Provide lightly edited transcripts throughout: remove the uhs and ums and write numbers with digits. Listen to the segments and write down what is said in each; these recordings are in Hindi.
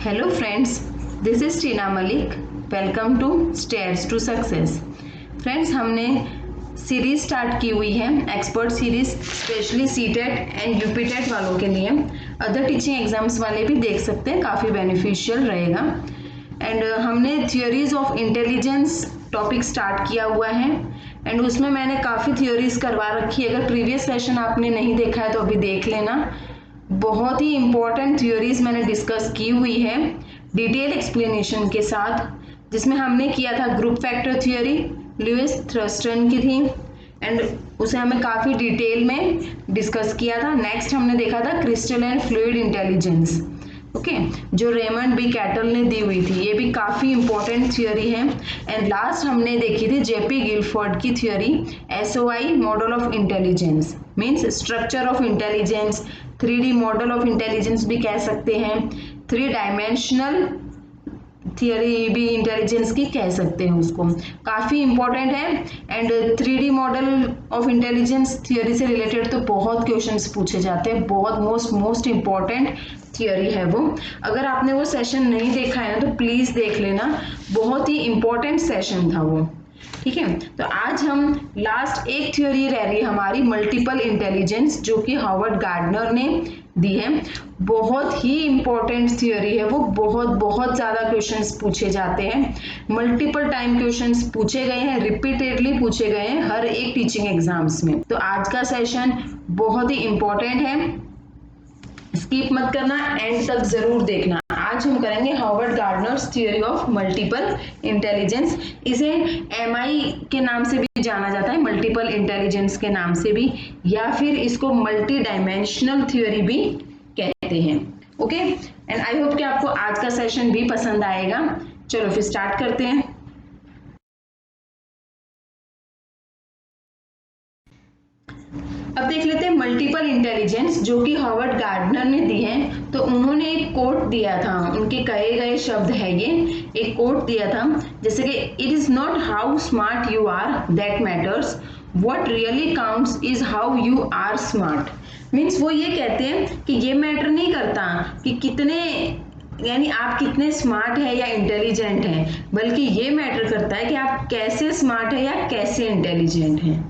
Hello friends, this is Tina Malik. Welcome to Stairs to Success. Friends, हमने सीरीज स्टार्ट की हुई है expert series, specially CTET and UPTET वालों के लिए। अदर टीचिंग एग्जाम्स वाले भी देख सकते हैं, काफ़ी बेनिफिशियल रहेगा। एंड हमने theories of intelligence topic start किया हुआ है एंड उसमें मैंने काफ़ी थियोरीज करवा रखी है। अगर प्रीवियस सेशन आपने नहीं देखा है तो अभी देख लेना। बहुत ही इंपॉर्टेंट थ्योरीज मैंने डिस्कस की हुई है डिटेल एक्सप्लेनेशन के साथ, जिसमें हमने किया था group factor theory, Louis Thurstone की थी एंड उसे हमें काफ़ी डिटेल में डिस्कस किया था। नेक्स्ट हमने देखा था crystal and fluid intelligence, okay, जो रेमंड बी कैटल ने दी हुई थी। ये भी काफ़ी इंपॉर्टेंट थ्योरी है। एंड लास्ट हमने देखी थी जेपी गिलफोर्ड की theory, SOI model of intelligence, means structure of intelligence, 3D model of intelligence भी कह सकते हैं, 3 डायमेंशनल थियरी भी इंटेलिजेंस की कह सकते हैं उसको। काफ़ी इंपॉर्टेंट है and 3D model of intelligence theory से रिलेटेड तो बहुत क्वेश्चंस पूछे जाते हैं, बहुत मोस्ट इम्पॉर्टेंट थियरी है वो। अगर आपने वो सेशन नहीं देखा है ना तो प्लीज़ देख लेना, बहुत ही इम्पॉर्टेंट सेशन था वो, ठीक है। तो आज हम लास्ट एक थ्योरी रह रही है हमारी मल्टीपल इंटेलिजेंस, जो कि हार्वर्ड गार्डनर ने दी है। बहुत ही इंपॉर्टेंट थ्योरी है वो, बहुत ज़्यादा क्वेश्चंस पूछे जाते हैं, मल्टीपल टाइम क्वेश्चंस पूछे गए हैं, रिपीटेडली पूछे गए हैं हर एक टीचिंग एग्जाम्स में। तो आज का सेशन बहुत ही इंपॉर्टेंट है, स्किप मत करना, एंड तक जरूर देखना। आज हम करेंगे Harvard Gardner's theory of multiple intelligence. इसे MI के नाम से भी जाना जाता है, मल्टीपल इंटेलिजेंस के नाम से भी, या फिर इसको मल्टी डायमेंशनल थ्योरी भी कहते हैं, ओके। एंड आई होप कि आपको आज का सेशन भी पसंद आएगा। चलो फिर स्टार्ट करते हैं। अब देख लेते हैं मल्टीपल इंटेलिजेंस जो कि हार्वर्ड गार्डनर ने दी है। तो उन्होंने एक कोट दिया था, उनके कहे गए शब्द है ये, एक कोट दिया था जैसे कि it is not how smart you are that matters, what really counts is how you are smart. Means वो ये कहते हैं कि ये मैटर नहीं करता कि कितने, यानी आप कितने स्मार्ट है या इंटेलिजेंट हैं, बल्कि ये मैटर करता है कि आप कैसे स्मार्ट है या कैसे इंटेलिजेंट हैं,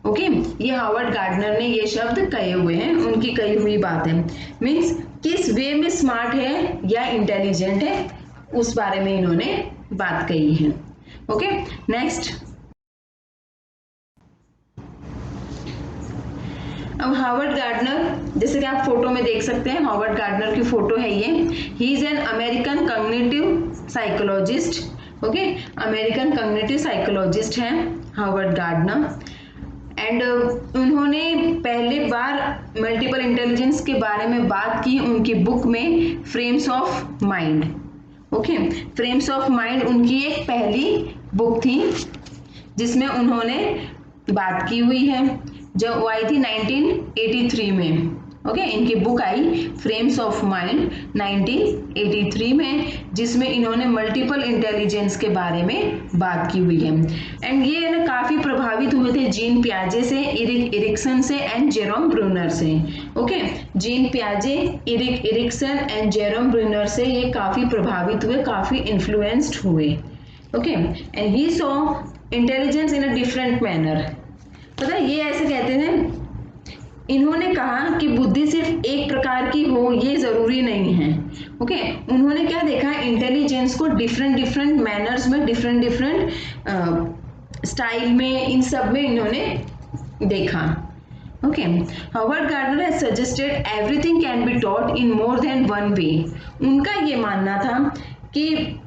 ओके। ये हार्वर्ड गार्डनर ने ये शब्द कहे हुए हैं, उनकी कही हुई बात है। मीन्स किस वे में स्मार्ट है या इंटेलिजेंट है उस बारे में इन्होंने बात कही है, ओके। नेक्स्ट, अब हार्वर्ड गार्डनर, जैसे कि आप फोटो में देख सकते हैं, हार्वर्ड गार्डनर की फोटो है ये। He is an American cognitive psychologist, okay, American cognitive psychologist है हार्वर्ड गार्डनर। एंड उन्होंने पहली बार मल्टीपल इंटेलिजेंस के बारे में बात की उनकी बुक में frames of mind, okay. Frames of mind उनकी एक पहली बुक थी जिसमें उन्होंने बात की हुई है, जो वो आई थी 1983 में, ओके। इनकी book I frames of mind 1983 में, जिसमें इन्होंने मल्टीपल इंटेलिजेंस के बारे में बात की हुई है। एंड ये ना काफ़ी प्रभावित हुए थे जीन पियाजे से, इरिक एरिक्सन से एंड जेरोम ब्रूनर से, ओके। जीन पियाजे, Erik Erikson and Jerome Bruner से ये काफ़ी प्रभावित हुए, काफ़ी इन्फ्लुएंस्ड हुए, okay. And he saw intelligence in a different manner. पता है ये ऐसे कहते हैं, इन्होंने कहा कि बुद्धि सिर्फ एक प्रकार की हो ये जरूरी नहीं है, ओके। उन्होंने क्या देखा, इंटेलिजेंस को डिफरेंट मैनर्स में, डिफरेंट स्टाइल में, इन सब में इन्होंने देखा, okay. Harvard gardener has suggested everything can be taught in more than one way. उनका ये मानना था कि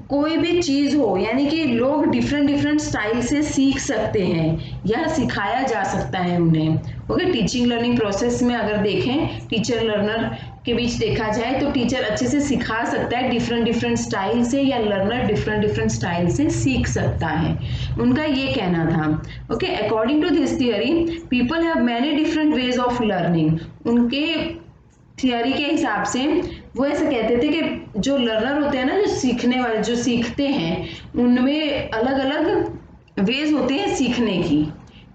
कोई भी चीज हो, यानी कि लोग डिफरेंट स्टाइल से सीख सकते हैं या सिखाया जा सकता है उन्हें, ओके। टीचिंग लर्निंग प्रोसेस में अगर देखें, टीचर लर्नर के बीच देखा जाए तो टीचर अच्छे से सिखा सकता है डिफरेंट स्टाइल से, या लर्नर डिफरेंट स्टाइल से सीख सकता है, उनका ये कहना था, okay. According to this theory people have many different ways of learning. उनके थियरी के हिसाब से वो ऐसे कहते थे कि जो लर्नर होते हैं ना, जो सीखने वाले, जो सीखते हैं, उनमें अलग अलग वेज होते हैं सीखने की,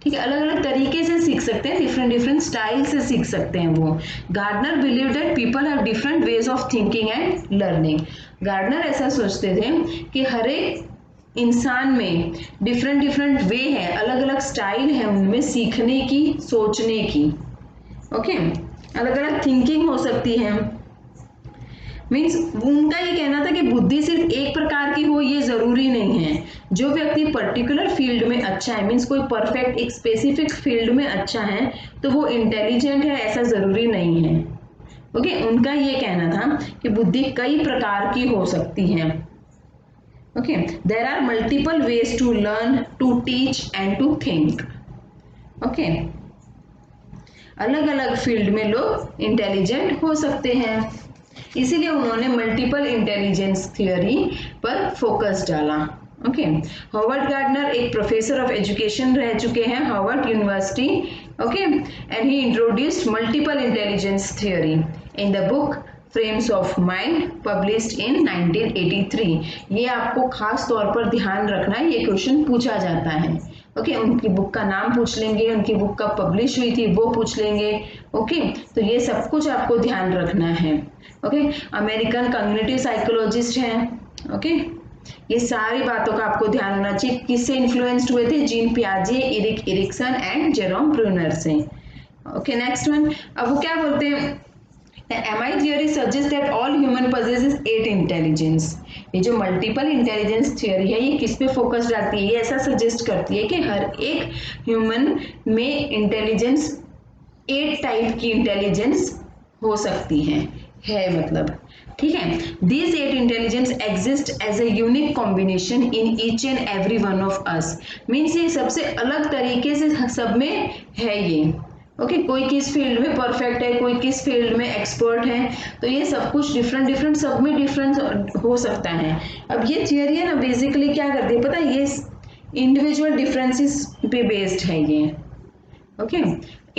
ठीक है, अलग अलग तरीके से सीख सकते हैं, डिफरेंट डिफरेंट स्टाइल से सीख सकते हैं वो। Gardner believe that people have different ways of thinking and learning. Gardner ऐसा सोचते थे कि हर एक इंसान में डिफरेंट डिफरेंट वे है, अलग अलग स्टाइल है उनमें सीखने की, सोचने की। ओके, अलग अलग थिंकिंग हो सकती है। मीन्स उनका ये कहना था कि बुद्धि सिर्फ एक प्रकार की हो ये जरूरी नहीं है। जो व्यक्ति पर्टिकुलर फील्ड में अच्छा है, मीन्स कोई परफेक्ट एक स्पेसिफिक फील्ड में अच्छा है, तो वो इंटेलिजेंट है ऐसा जरूरी नहीं है। ओके, उनका ये कहना था कि बुद्धि कई प्रकार की हो सकती है। Okay, there are multiple ways to learn, to teach and to think. Okay, अलग अलग फील्ड में लोग इंटेलिजेंट हो सकते हैं, इसीलिए उन्होंने मल्टीपल इंटेलिजेंस थ्योरी पर फोकस डाला। ओके, हॉवर्ड गार्डनर एक प्रोफेसर ऑफ एजुकेशन रह चुके हैं Harvard university. Okay, and he introduced multiple intelligence theory in the book frames of mind published in 1983। ये आपको खास तौर पर ध्यान रखना है, ये क्वेश्चन पूछा जाता है। ओके, उनकी बुक का नाम पूछ लेंगे, उनकी बुक कब पब्लिश हुई थी वो पूछ लेंगे। ओके, तो ये सब कुछ आपको ध्यान रखना है। ओके, अमेरिकन कॉग्निटिव साइकोलॉजिस्ट हैं। ओके, ये सारी बातों का आपको ध्यान होना चाहिए। किससे इन्फ्लुएंस्ड हुए थे? जीन पियाजे, Erik Erikson and Jerome Bruner से। ओके, नेक्स्ट वन, अब वो क्या बोलते हैं? MI theory suggests that all human possesses 8 intelligence। ये जो मल्टीपल इंटेलिजेंस थ्योरी है ये किस पे फोकस डालती है? ये ऐसा सजेस्ट करती है कि हर एक ह्यूमन में इंटेलिजेंस 8 टाइप की इंटेलिजेंस हो सकती है मतलब, ठीक है। These 8 intelligence exist as a unique combination in each and every one of us। Means ये सबसे अलग तरीके से सब में है ये। ओके, कोई किस फील्ड में परफेक्ट है, कोई किस फील्ड में एक्सपर्ट है, तो ये सब कुछ डिफरेंट डिफरेंट सब में डिफरेंस हो सकता है। अब ये थियरी है ना बेसिकली क्या करती है पता है? ये इंडिविजुअल डिफरेंसेस पे बेस्ड है ये। ओके,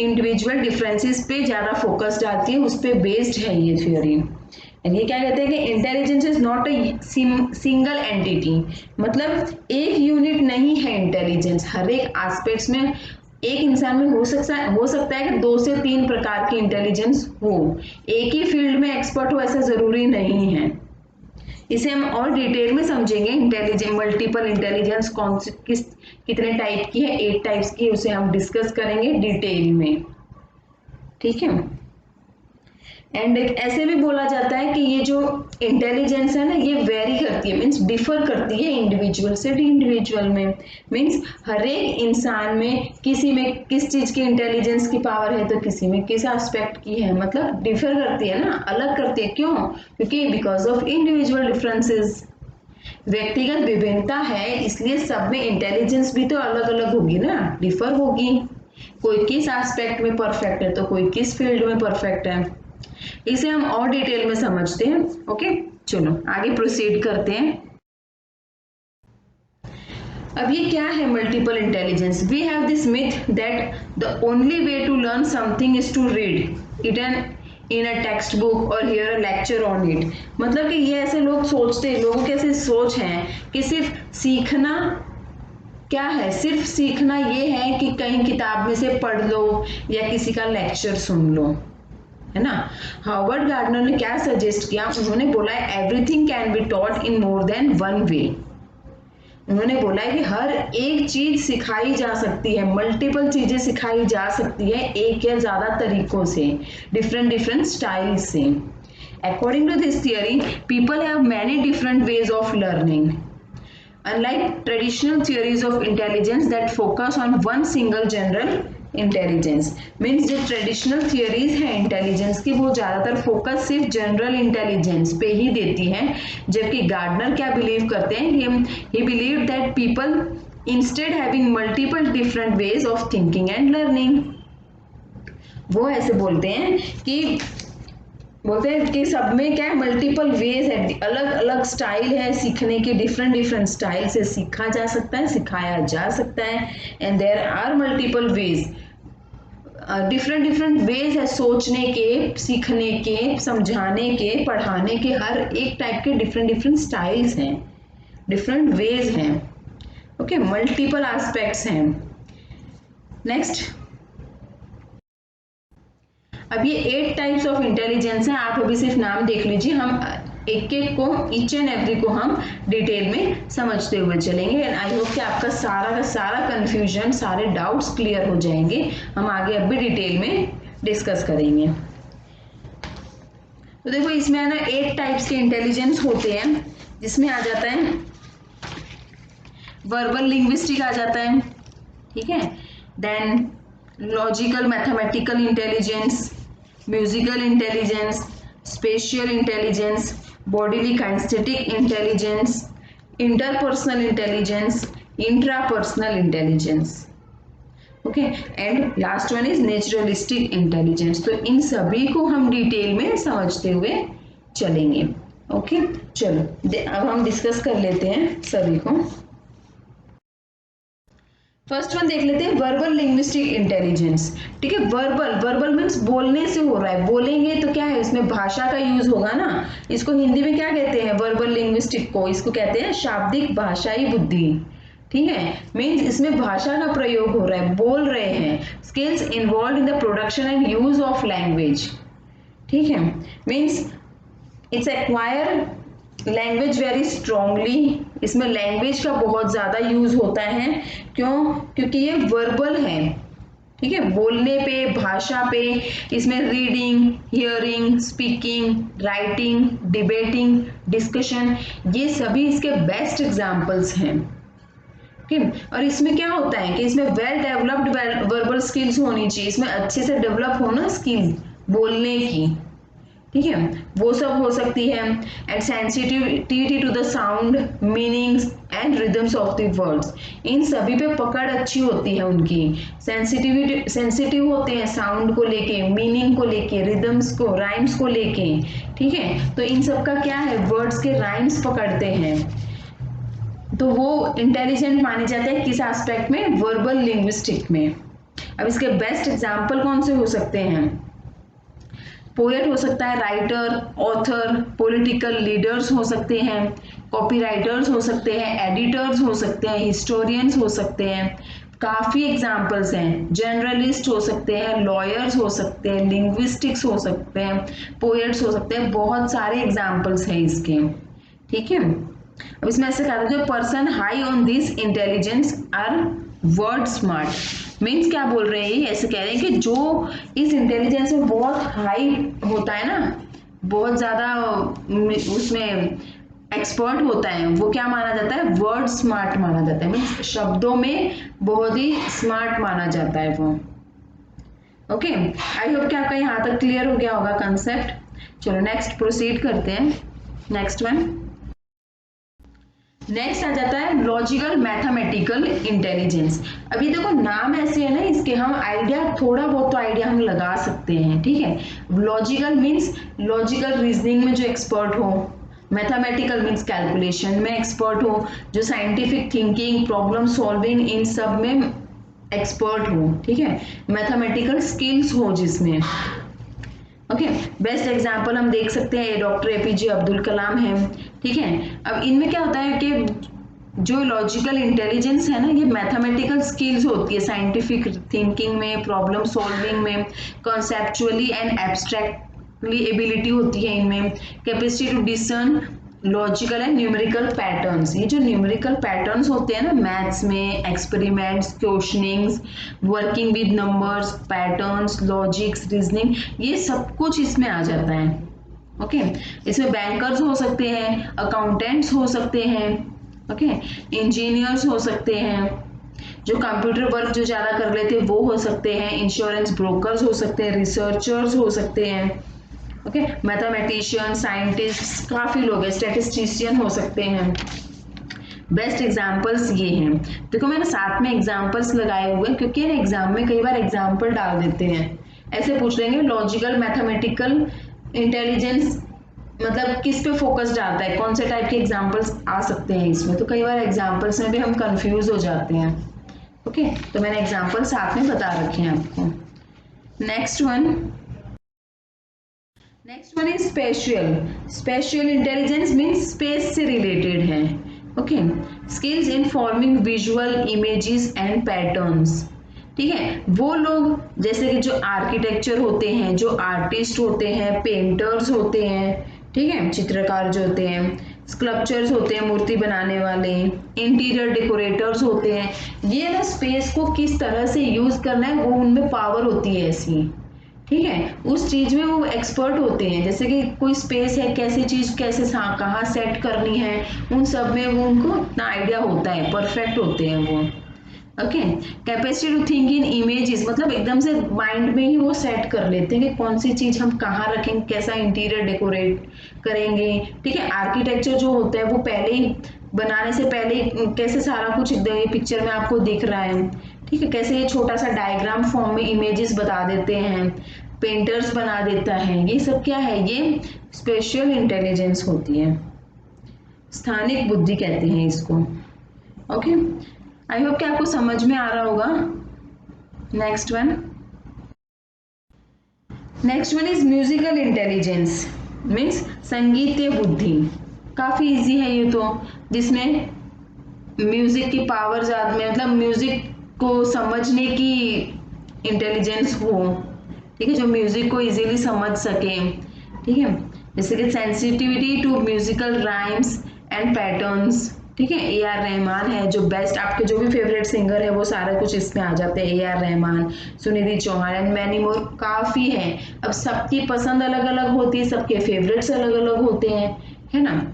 इंडिविजुअल डिफरेंसेस पे ज्यादा फोकस डालती है, उस पे बेस्ड है ये थियरी। ये क्या कहते हैं कि intelligence is not a single entity, मतलब एक यूनिट नहीं है इंटेलिजेंस। हर एक एस्पेक्ट्स में एक इंसान में हो सकता है कि 2 से 3 प्रकार की इंटेलिजेंस हो, एक ही फील्ड में एक्सपर्ट हो ऐसा जरूरी नहीं है। इसे हम और डिटेल में समझेंगे। इंटेलिजेंस, मल्टीपल इंटेलिजेंस कौन सी कितने टाइप की है, 8 टाइप्स की, उसे हम डिस्कस करेंगे डिटेल में, ठीक है। एंड ऐसे भी बोला जाता है कि ये जो इंटेलिजेंस है ना ये वेरी करती है, मीन्स डिफर करती है इंडिविजुअल से इंडिविजुअल में। मीन्स हर एक इंसान में किसी में किस चीज की इंटेलिजेंस की पावर है तो किसी में किस एस्पेक्ट की है, मतलब डिफर करती है ना, अलग करती है। क्यों? क्योंकि बिकॉज ऑफ इंडिविजुअल डिफरेंसेस, व्यक्तिगत विभिन्नता है, इसलिए सब में इंटेलिजेंस भी तो अलग अलग होगी ना, डिफर होगी। कोई किस एस्पेक्ट में परफेक्ट है तो कोई किस फील्ड में परफेक्ट है। इसे हम और डिटेल में समझते हैं। ओके, चलो आगे प्रोसीड करते हैं। अब ये क्या है multiple intelligence? We have this myth that the only way to learn something is to read it in a text book और hear a lecture on it. मतलब कि ये ऐसे लोग सोचते हैं, लोगों की ऐसी सोच है कि सिर्फ सीखना क्या है, सिर्फ सीखना ये है कि कहीं किताब में से पढ़ लो या किसी का लेक्चर सुन लो, है ना। हार्वर्ड गार्डनर ने क्या सजेस्ट किया? उन्होंने बोला है everything can be taught in more than one way. उन्होंने बोला है कि हर एक चीज सिखाई जा सकती है, मल्टीपल चीजें सिखाई जा सकती है एक या ज्यादा तरीकों से, डिफरेंट डिफरेंट स्टाइल से। According to this theory people have many different ways of learning. Unlike traditional theories of intelligence that focus on one single general intelligence, means जो ट्रेडिशनल थियरीज है इंटेलिजेंस की वो ज्यादातर फोकस सिर्फ जनरल इंटेलिजेंस पे ही देती हैं, जबकि गार्डनर क्या बिलीव करते हैं? he believed that people instead having multiple different ways of thinking and learning। वो ऐसे बोलते हैं कि सब में क्या है, मल्टीपल वेज है, अलग अलग स्टाइल है सीखने की, डिफरेंट डिफरेंट स्टाइल से सीखा जा सकता है, सिखाया जा सकता है। And there are multiple ways, different different ways है सोचने के, सीखने के, समझाने के, पढ़ाने के, हर एक टाइप के डिफरेंट डिफरेंट स्टाइल्स हैं, डिफरेंट वेज हैं। ओके, मल्टीपल एस्पेक्ट्स हैं। नेक्स्ट, अब ये 8 टाइप्स ऑफ इंटेलिजेंस हैं, आप अभी सिर्फ नाम देख लीजिए, हम एक एक को, ईच एंड एवरी को हम डिटेल में समझते हुए चलेंगे। एंड आई होप कि आपका सारा का सारा कंफ्यूजन, सारे डाउट्स क्लियर हो जाएंगे। हम आगे अब भी डिटेल में डिस्कस करेंगे। तो देखो इसमें है ना 8 टाइप्स के इंटेलिजेंस होते हैं, जिसमें आ जाता है वर्बल लिंग्विस्टिक आ जाता है, ठीक है, then logical mathematical intelligence, musical intelligence, spatial intelligence, bodily kinesthetic intelligence, interpersonal intelligence, intrapersonal intelligence, okay, and last one is naturalistic intelligence. तो इन सभी को हम डिटेल में समझते हुए चलेंगे। ओके, चलो अब हम डिस्कस कर लेते हैं सभी को। फर्स्ट वन देख लेते हैं वर्बल लिंग्विस्टिक इंटेलिजेंस, ठीक है। वर्बल मीन्स बोलने से हो रहा है, बोलेंगे तो क्या है, इसमें भाषा का यूज होगा ना। इसको हिंदी में क्या कहते हैं, वर्बल लिंग्विस्टिक को, इसको कहते हैं शाब्दिक भाषाई बुद्धि, ठीक है। मीन्स इसमें भाषा का प्रयोग हो रहा है, बोल रहे हैं। Skills involve in the production and use of language, ठीक है। Means it's acquire language very strongly, इसमें लैंग्वेज का बहुत ज्यादा यूज होता है। क्यों? क्योंकि ये वर्बल है, ठीक है, बोलने पे, भाषा पे। इसमें reading, hearing, speaking, writing, debating, discussion, ये सभी इसके बेस्ट एग्जाम्पल्स हैं। और इसमें क्या होता है कि इसमें वेल डेवलप्ड वर्बल स्किल्स होनी चाहिए, इसमें अच्छे से डेवलप होना स्किल्स बोलने की, ठीक है, वो सब हो सकती है। And sensitivity to the sound, meanings and rhythms of the words, इन सभी पे पकड़ अच्छी होती है उनकी। सेंसिटिव होते हैं साउंड को लेके, मीनिंग को लेके, रिदम्स को, राइम्स को लेके, ठीक है। तो इन सब का क्या है, वर्ड्स के राइम्स पकड़ते हैं, तो वो इंटेलिजेंट माने जाते हैं किस एस्पेक्ट में, वर्बल लिंग्विस्टिक में। अब इसके बेस्ट एग्जाम्पल कौन से हो सकते हैं, पोएट हो सकता है, राइटर, ऑथर, पॉलिटिकल लीडर्स हो सकते हैं, कॉपीराइटर्स हो सकते हैं, एडिटर्स हो सकते हैं, हिस्टोरियंस हो सकते हैं, काफी एग्जाम्पल्स हैं। जर्नलिस्ट हो सकते हैं, लॉयर्स हो सकते हैं, लिंग्विस्टिक्स हो सकते हैं, पोएट्स हो सकते हैं, बहुत सारे एग्जाम्पल्स हैं इसके, ठीक है। अब इसमें ऐसे कहा था, जो person high on this intelligence are word smart. Means क्या बोल रहे हैं, ऐसे कह रहे हैं कि जो इस इंटेलिजेंस में बहुत हाई होता है ना, बहुत ज्यादा उसमें एक्सपर्ट होता है, वो क्या माना जाता है, वर्ड स्मार्ट माना जाता है। मीन्स शब्दों में बहुत ही स्मार्ट माना जाता है वो। ओके, आई होप कि आपका यहाँ तक क्लियर हो गया होगा कंसेप्ट। चलो नेक्स्ट प्रोसीड करते हैं। नेक्स्ट वन, नेक्स्ट आ जाता है लॉजिकल मैथमेटिकल इंटेलिजेंस। अभी देखो नाम ऐसे है ना इसके, हम आइडिया, थोड़ा बहुत तो आइडिया हम लगा सकते हैं, ठीक है। लॉजिकल मीन्स लॉजिकल रीजनिंग में जो एक्सपर्ट हो, मैथमेटिकल मीन्स कैलकुलेशन में एक्सपर्ट हो, जो साइंटिफिक थिंकिंग, प्रॉब्लम सॉल्विंग, इन सब में एक्सपर्ट हो, ठीक है। मैथमेटिकल स्किल्स हो जिसमें, ओके। बेस्ट एग्जाम्पल हम देख सकते हैं डॉक्टर एपीजे अब्दुल कलाम है, ठीक है। अब इनमें क्या होता है कि जो लॉजिकल इंटेलिजेंस है ना, ये मैथमेटिकल स्किल्स होती है, साइंटिफिक थिंकिंग में, प्रॉब्लम सॉल्विंग में, कॉन्सेप्चुअली एंड एब्स्ट्रैक्टली एबिलिटी होती है इनमें, capacity to discern logical and numerical patterns. ये जो न्यूमेरिकल पैटर्न्स होते हैं ना मैथ्स में, experiments, questionings, working with numbers, patterns, logics, reasoning, ये सब कुछ इसमें आ जाता है, ओके। इसमें बैंकर्स हो सकते हैं, अकाउंटेंट्स हो सकते हैं, ओके, इंजीनियर्स हो सकते हैं, जो कंप्यूटर वर्क जो ज्यादा कर लेते हैं वो हो सकते हैं, इंश्योरेंस ब्रोकर्स हो सकते हैं, रिसर्चर्स हो सकते हैं, ओके, मैथमेटिशियन, साइंटिस्ट, काफी लोग हैं, स्टैटिस्टिशियन हो सकते हैं। बेस्ट एग्जाम्पल्स ये हैं। देखो मैंने साथ में एग्जाम्पल्स लगाए हुए क्योंकि एग्जाम में कई बार एग्जाम्पल डाल देते हैं, ऐसे पूछ लेंगे लॉजिकल मैथमेटिकल इंटेलिजेंस मतलब किस पे फोकस डालता है, कौन से टाइप के एग्जाम्पल्स आ सकते हैं इसमें, तो कई बार एग्जाम्पल्स में भी हम कंफ्यूज हो जाते हैं, ओके। तो मैंने एग्जाम्पल साथ में बता रखे हैं आपको। Next one is spatial. Spatial intelligence means space से रिलेटेड है, okay. Skills in forming visual images and patterns, ठीक है, वो लोग जैसे कि जो आर्किटेक्चर होते हैं, जो आर्टिस्ट होते हैं, पेंटर्स होते हैं, ठीक है, चित्रकार जो होते हैं, स्कल्पचर्स होते हैं, मूर्ति बनाने वाले, इंटीरियर डेकोरेटर्स होते हैं, ये ना स्पेस को किस तरह से यूज करना है वो उनमें पावर होती है ऐसी, ठीक है, उस चीज में वो एक्सपर्ट होते हैं। जैसे कि कोई स्पेस है, कैसी चीज कैसे कहाँ सेट करनी है, उन सब में वो उनको इतना आइडिया होता है, परफेक्ट होते हैं वो। Okay, capacity to think in images, मतलब एकदम से माइंड में ही वो सेट कर लेते हैं कि कौन सी चीज हम कहाँ रखेंगे, कैसा इंटीरियर डेकोरेट करेंगे, ठीक है। आर्किटेक्चर जो होता है वो पहले ही बनाने से पहले कैसे सारा कुछ ये पिक्चर में आपको दिख रहा है, ठीक है, कैसे ये छोटा सा डायग्राम फॉर्म में इमेजेस बता देते हैं, पेंटर्स बना देता है, ये सब क्या है, ये स्पेशल इंटेलिजेंस होती है, स्थानिक बुद्धि कहते हैं इसको। ओके, आई होप कि आपको समझ में आ रहा होगा। Next one is musical intelligence, means संगीतीय बुद्धि। काफी इजी है ये तो, जिसमें म्यूजिक की पावर ज्यादा में, मतलब म्यूजिक को समझने की इंटेलिजेंस हो, ठीक है, जो म्यूजिक को इजीली समझ सके, ठीक है, जैसे कि sensitivity to musical rhymes and patterns, ठीक है। ए आर रहमान है जो बेस्ट, आपके जो भी फेवरेट सिंगर है वो सारा कुछ इसमें आ जाते हैं, A R Rahman, Sunidhi Chauhan and many more, काफी है। अब सबकी पसंद अलग अलग होती है, सबके फेवरेट्स अलग अलग होते हैं, है ना।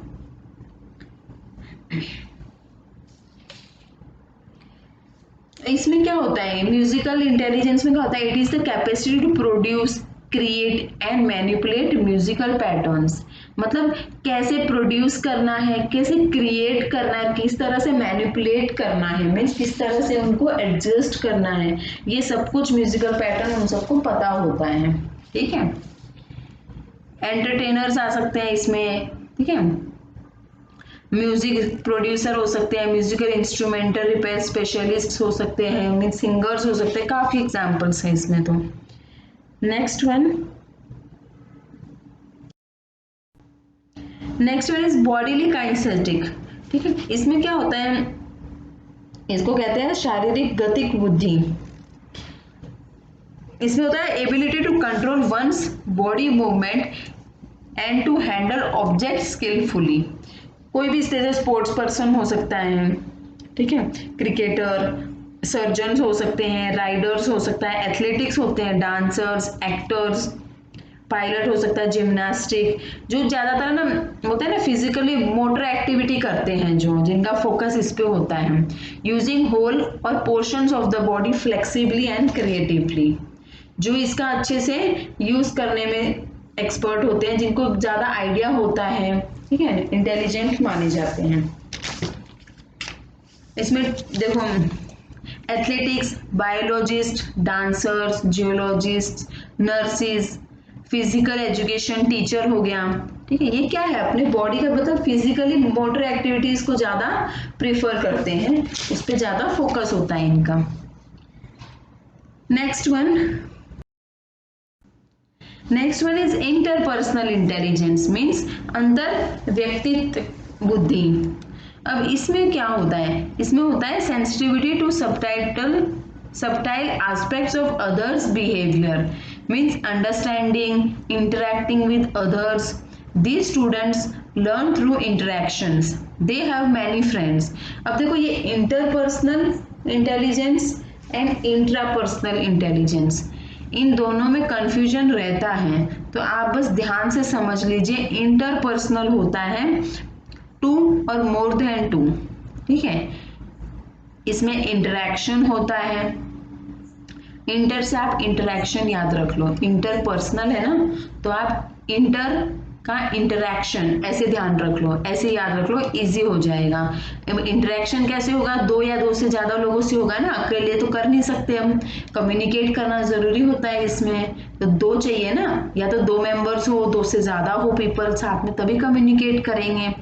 इसमें क्या होता है, म्यूजिकल इंटेलिजेंस में क्या होता है, it is the capacity to produce, create and manipulate musical patterns, मतलब कैसे प्रोड्यूस करना है, कैसे क्रिएट करना है, किस तरह से मैनिपुलेट करना है, मीन्स किस तरह से उनको एडजस्ट करना है, ये सब कुछ म्यूजिकल पैटर्न उन सबको पता होता है, ठीक है। एंटरटेनर्स आ सकते हैं इसमें, ठीक है, म्यूजिक प्रोड्यूसर हो सकते हैं, म्यूजिकल इंस्ट्रूमेंटल रिपेयर स्पेशलिस्ट हो सकते हैं, मीन्स सिंगर्स हो सकते हैं, काफी एग्जाम्पल्स हैं इसमें तो। Next one is bodily kinesthetic, ठीक है, इसमें क्या होता है, इसको कहते हैं शारीरिक गतिक बुद्धि। इसमें होता है ability to control one's body movement and to handle object skillfully. कोई भी जैसे स्पोर्ट्स पर्सन हो सकता है, ठीक है, क्रिकेटर, सर्जन्स हो सकते हैं, राइडर्स हो सकता है, एथलेटिक्स होते हैं, डांसर्स, एक्टर्स, पायलट हो सकता है, जिम्नास्टिक, जो ज्यादातर ना होता है ना फिजिकली मोटर एक्टिविटी करते हैं, जो जिनका फोकस इस पे होता है, यूजिंग होल और portions of the body flexibly and creatively, जो इसका अच्छे से यूज करने में एक्सपर्ट होते हैं, जिनको ज्यादा आइडिया होता है, ठीक है, इंटेलिजेंट माने जाते हैं। इसमें देखो athletics, biologist, dancers, geologist, nurses, physical education teacher हो गया, ठीक है, ये क्या है, अपने बॉडी का मतलब फिजिकली मोटर एक्टिविटीज को ज्यादा प्रेफर करते हैं, उस पर ज्यादा फोकस होता है इनका। Next one is interpersonal intelligence, means अंतर व्यक्तित्व बुद्धि। अब इसमें क्या होता है, इसमें होता है sensitivity to subtile aspects of others behavior, means understanding, interacting with others. These students learn through interactions, they have many friends. अब देखो ये interpersonal intelligence and intrapersonal intelligence, इन दोनों में कंफ्यूजन रहता है, तो आप बस ध्यान से समझ लीजिए। इंटरपर्सनल होता है 2 और मोर देन 2, ठीक है, इसमें इंटरेक्शन होता है, इंटर से आप इंटरेक्शन याद रख लो, इंटरपर्सनल है ना, तो आप इंटर का इंटरेक्शन ऐसे ध्यान रख लो, ऐसे याद रख लो, इजी हो जाएगा। इंटरेक्शन कैसे होगा, 2 या 2 से ज्यादा लोगों से होगा ना, अकेले तो कर नहीं सकते हम, कम्युनिकेट करना जरूरी होता है इसमें, तो 2 चाहिए ना, या तो 2 मेंबर्स हो, 2 से ज्यादा हो पीपल साथ में, तभी कम्युनिकेट करेंगे।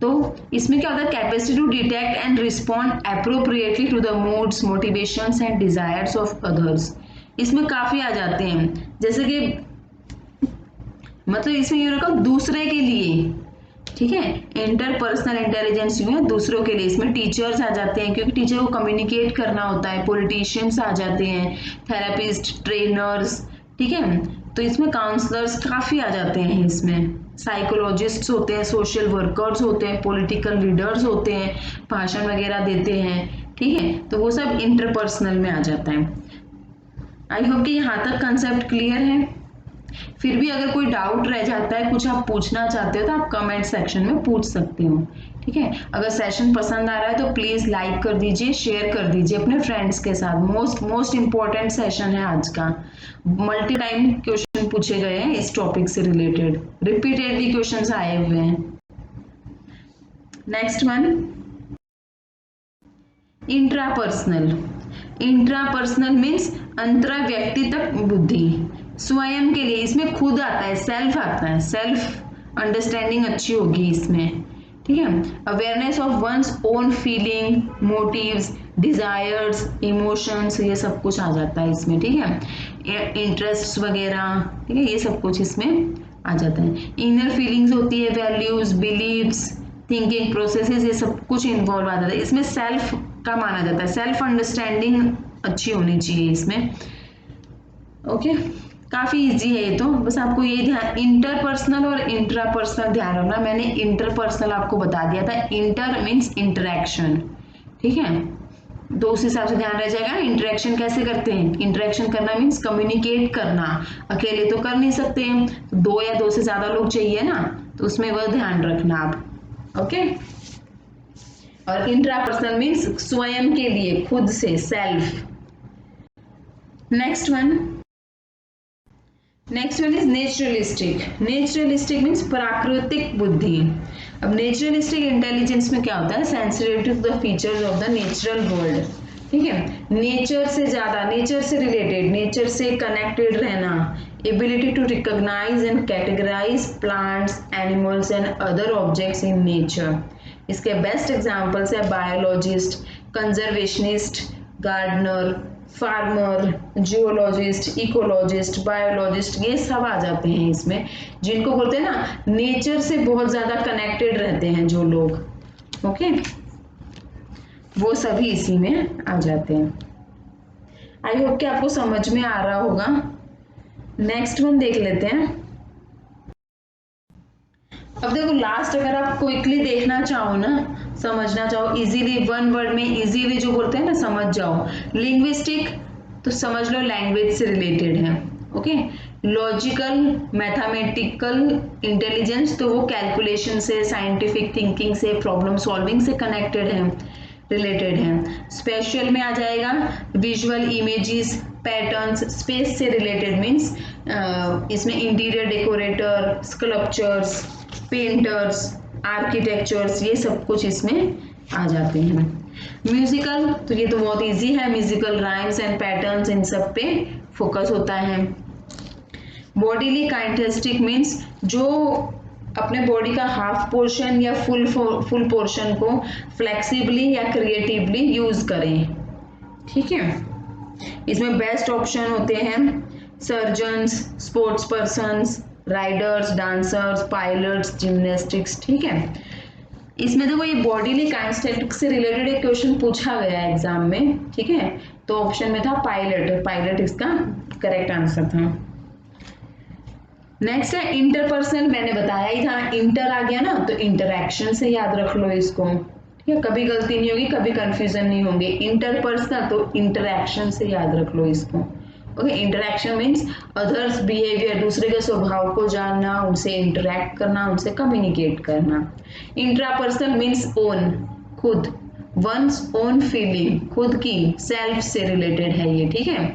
तो इसमें क्या होता है, capacity to detect and respond appropriately to the moods, motivations and desires of others. इसमें काफी आ जाते हैं, जैसे कि मतलब इसमें ये रखा दूसरे के लिए ठीक है। इंटरपर्सनल इंटेलिजेंस यूं है दूसरों के लिए, इसमें टीचर्स आ जाते हैं क्योंकि टीचर को कम्युनिकेट करना होता है, पॉलिटिशियंस आ जाते हैं, थेरेपिस्ट, ट्रेनर्स, ठीक है। तो इसमें काउंसलर्स काफी आ जाते हैं, इसमें साइकोलॉजिस्ट्स होते हैं, सोशल वर्कर्स होते हैं, पॉलिटिकल लीडर्स होते हैं, भाषण वगैरह देते हैं, ठीक है। तो वो सब इंटरपर्सनल में आ जाता है। आई होप कि यहाँ तक कंसेप्ट क्लियर है। फिर भी अगर कोई डाउट रह जाता है, कुछ आप पूछना चाहते हो तो आप कमेंट सेक्शन में पूछ सकते हो, ठीक है। अगर सेशन पसंद आ रहा है तो प्लीज लाइक कर दीजिए, शेयर कर दीजिए अपने फ्रेंड्स के साथ। मोस्ट इंपॉर्टेंट सेशन है आज का। मल्टी टाइम क्वेश्चन पूछे गए हैं इस टॉपिक से रिलेटेड, रिपीटेडली क्वेश्चंस आए हुए हैं। Next one, intrapersonal. Intrapersonal means अंतरा व्यक्तिगत बुद्धि, स्वयं के लिए, इसमें खुद आता है, सेल्फ आता है, सेल्फ अंडरस्टैंडिंग अच्छी होगी इसमें, ठीक है। Awareness of one's own feeling, motives, desires, emotions, ये सब कुछ आ जाता है इसमें, ठीक है। इंटरेस्ट वगैरह, ठीक है, ये सब कुछ इसमें आ जाता है। इनर फीलिंग्स होती है, वैल्यूज, बिलीव्स, थिंकिंग प्रोसेसेस, ये सब कुछ इन्वॉल्व आ जाता है इसमें। सेल्फ का माना जाता है, सेल्फ अंडरस्टैंडिंग अच्छी होनी चाहिए इसमें, ओके। काफी इजी है ये तो, बस आपको ये ध्यान, इंटरपर्सनल और इंट्रापर्सनल ध्यान रखना। मैंने इंटरपर्सनल आपको बता दिया था, इंटर मीन्स इंटरेक्शन, ठीक है। तो उस हिसाब से ध्यान रह जाएगा। इंटरेक्शन कैसे करते हैं, इंटरेक्शन करना मीन्स कम्युनिकेट करना, अकेले तो कर नहीं सकते हैं, तो 2 या 2 से ज्यादा लोग चाहिए ना, तो उसमें वह ध्यान रखना आप, ओके। और इंट्रापर्सनल मीन्स स्वयं के लिए, खुद से, self. Next one is naturalistic. Naturalistic means प्राकृतिक बुद्धि। अब नेचुरलिस्टिक इंटेलिजेंस में क्या होता है, sensitive to the features of the natural world, ठीक है। नेचर से ज्यादा, नेचर से रिलेटेड, नेचर से कनेक्टेड रहना, ability to recognize and categorize plants, animals and other objects in nature. इसके बेस्ट एग्जांपल्स है biologist, conservationist, gardener, farmer, geologist, ecologist, biologist, ये सब आ जाते हैं इसमें, जिनको बोलते हैं ना नेचर से बहुत ज्यादा कनेक्टेड रहते हैं जो लोग, ओके, वो सभी इसी में आ जाते हैं। आई होप कि आपको समझ में आ रहा होगा। नेक्स्ट वन देख लेते हैं। अब देखो लास्ट, अगर आप क्विकली देखना चाहो ना, समझना चाहो इजीली, वन वर्ड में इजीली जो बोलते हैं ना समझ जाओ। लिंग्विस्टिक तो समझ लो लैंग्वेज से रिलेटेड है, ओके। लॉजिकल मैथमेटिकल इंटेलिजेंस तो वो कैलकुलेशन से, साइंटिफिक थिंकिंग से, प्रॉब्लम सॉल्विंग से कनेक्टेड है, रिलेटेड है। स्पेशल में आ जाएगा विजुअल इमेजेस, पैटर्न्स, स्पेस से रिलेटेड मीन्स इसमें interior decorator, sculptures, painters, architectures, ये सब कुछ इसमें आ जाते हैं। म्यूजिकल तो ये तो बहुत इजी है, म्यूजिकल राइम्स एंड पैटर्न्स, इन सब पे फोकस होता है। बॉडीली काइनेस्थेटिक मीन्स जो अपने बॉडी का हाफ पोर्शन या फुल पोर्शन को फ्लेक्सिबली या क्रिएटिवली यूज करें, ठीक है। इसमें बेस्ट ऑप्शन होते हैं surgeons, sports persons, Riders, dancers, pilots, gymnastics, ठीक है। इसमें देखो ये बॉडीली काइनेस्थेटिक्स से रिलेटेड एक क्वेश्चन पूछा गया है एग्जाम में, ठीक है। तो ऑप्शन में था पायलट, पायलट इसका करेक्ट आंसर था। नेक्स्ट है इंटरपर्सनल, मैंने बताया ही था, इंटर आ गया ना तो इंटरैक्शन से याद रख लो इसको, ठीक है। कभी गलती नहीं होगी, कभी कंफ्यूजन नहीं होंगे। इंटरपर्सनल तो इंटरैक्शन से याद रख लो इसको, okay. Interaction means others behaviour, दूसरे के स्वभाव को जानना, उनसे इंटरैक्ट करना, उनसे कम्युनिकेट करना। इंट्रापर्सनल मीन्स ओन, खुद, वंस ओन फीलिंग, खुद की, सेल्फ से रिलेटेड है ये, ठीक है,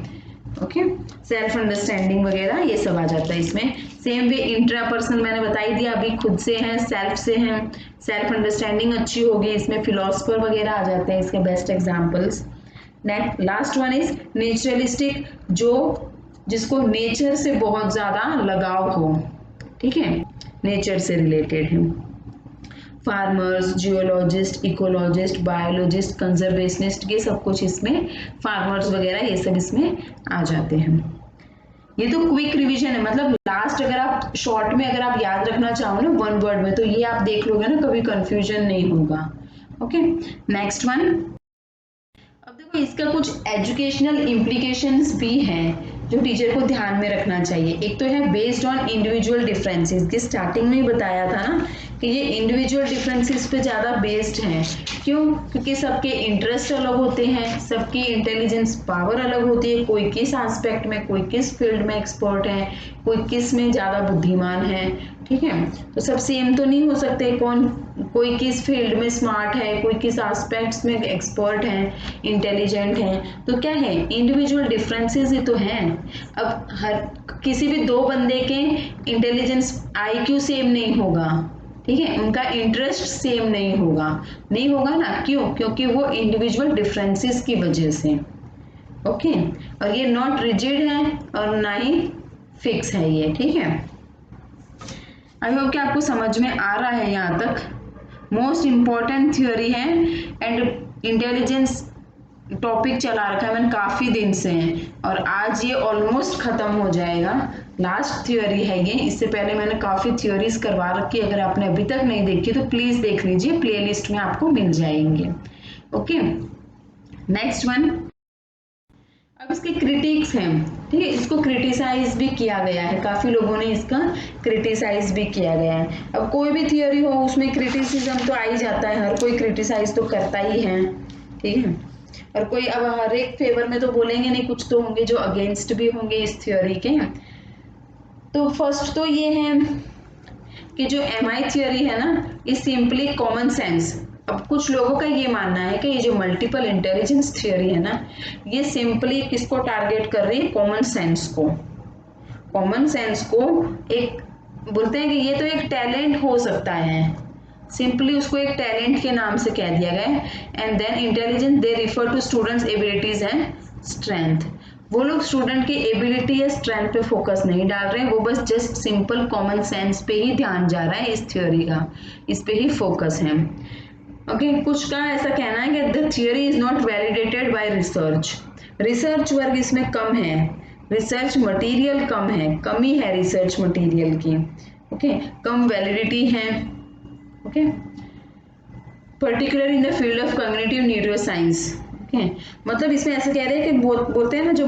ओके। सेल्फ अंडरस्टैंडिंग वगैरह ये सब आ जाता है इसमें। सेम वे इंट्रापर्सनल मैंने बता ही दिया, अभी खुद से है, सेल्फ से है, सेल्फ अंडरस्टैंडिंग अच्छी होगी, इसमें फिलोसफर वगैरह आ जाते हैं इसके best examples. Next last one is naturalistic, जो जिसको नेचर से बहुत ज्यादा लगाव हो, ठीक है, नेचर से रिलेटेड है। Farmers, geologist, ecologist, biologist, conservationist, ये सब कुछ इसमें, फार्मर्स वगैरह ये सब इसमें आ जाते हैं। ये तो क्विक रिवीजन है, मतलब लास्ट अगर आप शॉर्ट में अगर आप याद रखना चाहो ना वन वर्ड में, तो ये आप देख लोगे ना, कभी कंफ्यूजन नहीं होगा। Okay, next one. अब देखो इसका कुछ एजुकेशनल इम्प्लीकेशंस भी हैं जो टीचर को ध्यान में रखना चाहिए। एक तो है बेस्ड ऑन इंडिविजुअल डिफरेंसेस, कि स्टार्टिंग में ही बताया था ना कि ये इंडिविजुअल डिफरेंसेस पे ज़्यादा बेस्ड हैं। क्यों? क्योंकि सबके इंटरेस्ट अलग होते हैं, सबकी इंटेलिजेंस पावर अलग होती है, कोई किस एस्पेक्ट में, कोई किस फील्ड में एक्सपर्ट है, कोई किस में ज़्यादा बुद्धिमान है। ठीक है, तो सब सेम तो नहीं हो सकते, कोई किस फील्ड में स्मार्ट है, कोई किस एस्पेक्ट्स में एक्सपर्ट है, इंटेलिजेंट है। तो क्या है, इंडिविजुअल डिफरेंसेस ही तो हैं। अब हर किसी भी दो बंदे के इंटेलिजेंस IQ सेम नहीं होगा, ठीक है, उनका इंटरेस्ट सेम नहीं होगा ना। क्यों? क्योंकि वो इंडिविजुअल डिफरेंसेस की वजह से। ओके, और ये नॉट रिजिड है और ना ही फिक्स है ये। ठीक है, आई होप कि आपको समझ में आ रहा है यहाँ तक। मोस्ट इम्पॉर्टेंट थ्योरी है एंड इंटेलिजेंस टॉपिक चला रखा है मैंने काफ़ी दिन से है, और आज ये ऑलमोस्ट ख़त्म हो जाएगा। लास्ट थ्योरी है ये। इससे पहले मैंने काफ़ी थ्योरीज करवा रखी, अगर आपने अभी तक नहीं देखी तो प्लीज़ देख लीजिए, प्लेलिस्ट में आपको मिल जाएंगे। Okay, next one. अब इसके क्रिटिक्स हैं, ठीक है, इसको क्रिटिसाइज भी किया गया है, काफ़ी लोगों ने इसका क्रिटिसाइज भी किया गया है। अब कोई भी थियोरी हो उसमें क्रिटिसिज्म तो आ ही जाता है, हर कोई क्रिटिसाइज तो करता ही है। ठीक है, और कोई अब हर एक फेवर में तो बोलेंगे नहीं, कुछ तो होंगे जो अगेंस्ट भी होंगे इस थ्योरी के। तो फर्स्ट तो ये है कि जो MI थ्योरी है ना, ये सिंपली कॉमन सेंस। अब कुछ लोगों का ये मानना है कि ये जो मल्टीपल इंटेलिजेंस थ्योरी है ना, ये सिंपली किसको टारगेट कर रही है, कॉमन सेंस को। कॉमन सेंस को एक बोलते हैं कि ये तो एक टैलेंट हो सकता है, सिंपली उसको एक टैलेंट के नाम से कह दिया गया। And then intelligence they refer to students abilities and strength. वो लोग स्टूडेंट की एबिलिटी या स्ट्रेंथ पे फोकस नहीं डाल रहे हैं, वो बस जस्ट सिंपल कॉमन सेंस पे ही ध्यान जा रहा है इस थ्योरी का, इस पे ही फोकस है। ओके, कुछ का ऐसा कहना है कि the theory is not validated bye research. Research work इसमें कम है, रिसर्च मटेरियल कम है, कमी है रिसर्च मटेरियल की। ओके, कम वैलिडिटी है। Okay, particular in the field of cognitive neuroscience. Okay, मतलब इसमें ऐसा कह रहे हैं कि बोलते हैं ना, जो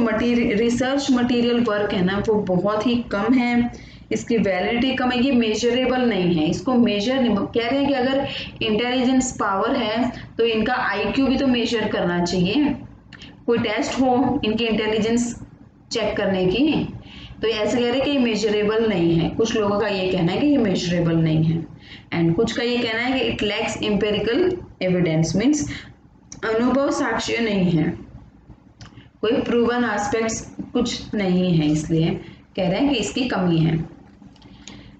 रिसर्च मटेरियल वर्क है ना, वो बहुत ही कम है, इसकी वैलिडिटी कम है, ये मेजरेबल नहीं है, इसको मेजर नहीं कह रहे हैं कि अगर इंटेलिजेंस पावर है तो इनका IQ भी तो मेजर करना चाहिए, कोई टेस्ट हो इनकी इंटेलिजेंस चेक करने की। तो ऐसे कह रहे हैं कि ये मेजरेबल नहीं है, कुछ लोगों का ये कहना है कि ये मेजरेबल नहीं है, एंड कुछ का ये कहना है कि it lacks empirical evidence, means अनुभव साक्ष्य नहीं है, कोई प्रूवन एस्पेक्ट्स कुछ नहीं है, इसलिए कह रहे हैं कि इसकी कमी है।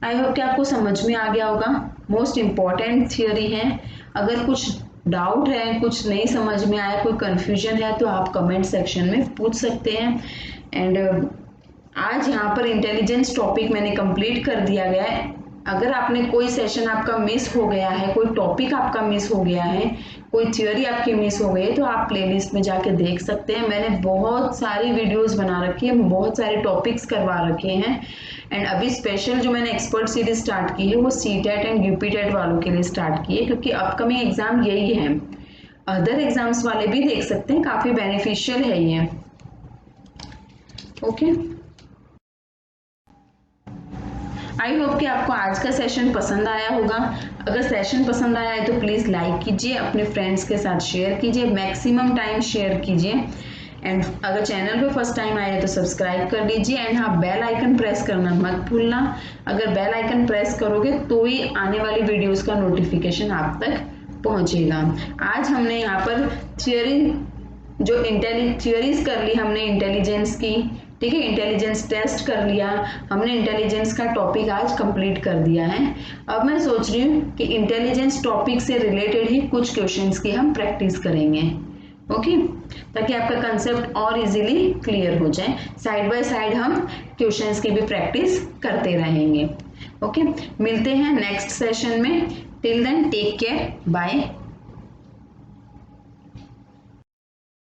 आई होप कि आपको समझ में आ गया होगा। मोस्ट इम्पॉर्टेंट थियोरी है। अगर कुछ डाउट है, कुछ नहीं समझ में आया, कोई कंफ्यूजन है, तो आप कमेंट सेक्शन में पूछ सकते हैं। एंड आज यहाँ पर इंटेलिजेंस टॉपिक मैंने कंप्लीट कर दिया गया है। अगर आपने कोई सेशन आपका मिस हो गया है, कोई टॉपिक आपका मिस हो गया है, कोई थ्योरी आपकी मिस हो गई है, तो आप प्लेलिस्ट में जाके देख सकते हैं। मैंने बहुत सारी वीडियोस बना रखी है, बहुत सारे टॉपिक्स करवा रखे हैं। एंड अभी स्पेशल जो मैंने एक्सपर्ट सीरीज स्टार्ट की है वो CTET एंड UPTET वालों के लिए स्टार्ट की है, क्योंकि अपकमिंग एग्जाम यही है। अदर एग्जाम्स वाले भी देख सकते हैं, काफ़ी बेनिफिशियल है ये। ओके, आई होप कि आपको आज का सेशन पसंद आया होगा। अगर सेशन पसंद आया है तो प्लीज़ लाइक कीजिए, अपने फ्रेंड्स के साथ शेयर कीजिए, मैक्सिमम टाइम शेयर कीजिए। एंड अगर चैनल पे फर्स्ट टाइम आए तो सब्सक्राइब कर लीजिए। एंड हाँ, बेल आइकन प्रेस करना मत भूलना। अगर बेल आइकन प्रेस करोगे तो ही आने वाली वीडियोस का नोटिफिकेशन आप तक पहुंचेगा। आज हमने यहाँ पर थ्योरीज कर ली हमने इंटेलिजेंस की, ठीक है, इंटेलिजेंस टेस्ट कर लिया हमने, इंटेलिजेंस का टॉपिक आज कंप्लीट कर दिया है। अब मैं सोच रही हूँ कि इंटेलिजेंस टॉपिक से रिलेटेड ही कुछ क्वेश्चंस की हम प्रैक्टिस करेंगे। ओके, ताकि आपका कंसेप्ट और इजीली क्लियर हो जाए। साइड बाय साइड हम क्वेश्चंस की भी प्रैक्टिस करते रहेंगे। ओके, मिलते हैं नेक्स्ट सेशन में। Till then take care, bye.